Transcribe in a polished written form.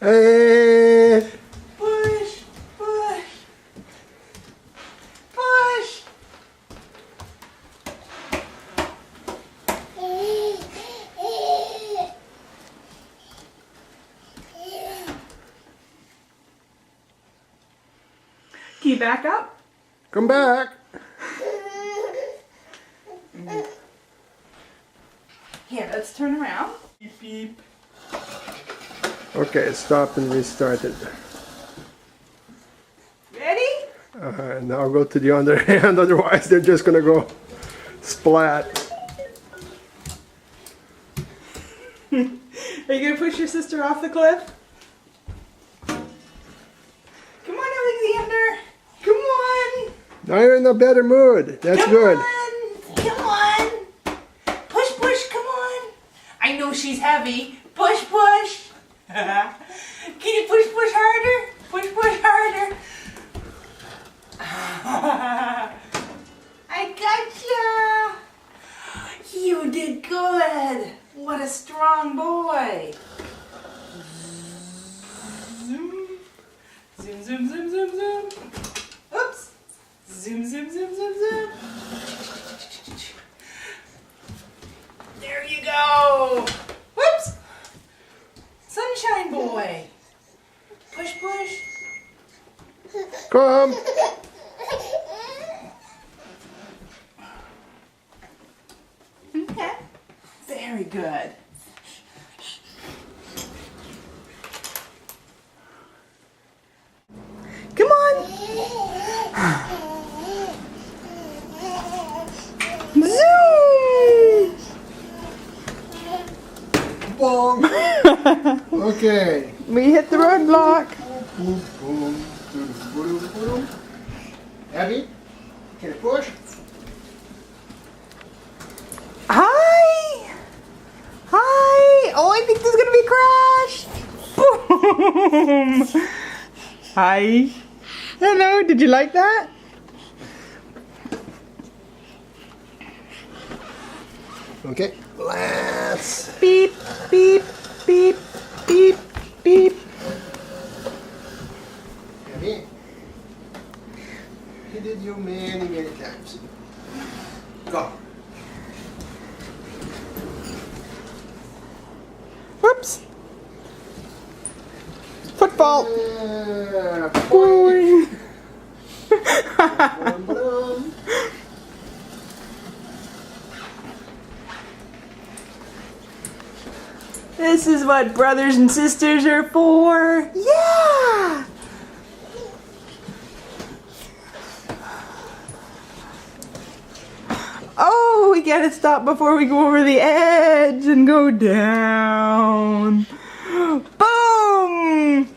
Hey! Push, push, push. Can you back up? Come back. Here, let's turn around. Beep, beep. Okay, stop and restart it. Ready? Now go to the other hand, otherwise they're just gonna go splat. Are you gonna push your sister off the cliff? Come on, Alexander. Come on. Now you're in a better mood. That's Come good. on. Come on. Push, push. Come on. I know she's heavy. Push, push. Can you push, push harder? Push, push harder. I gotcha. You did good. What a strong boy. Zoom. Zoom, zoom, zoom, zoom, zoom. Oops. Zoom, zoom, zoom, zoom, zoom. There you go. Whoops. Sunshine boy. Push, push. Come. Okay. Very good. Come on. Zoom. Bong. Okay. We hit the roadblock. Boom, boom, boom, boom, boom. Abby, can you push? Hi. Hi. Oh, I think this is gonna be crashed. Boom. Hi. Hello. Did you like that? Okay. Let's. Beep, beep, beep, beep, beep. Abby, he did you many, many times. Go. Whoops. Football. Yeah. Boing. Boom, boom. This is what brothers and sisters are for. Yeah. Oh, we gotta stop before we go over the edge and go down. Boom.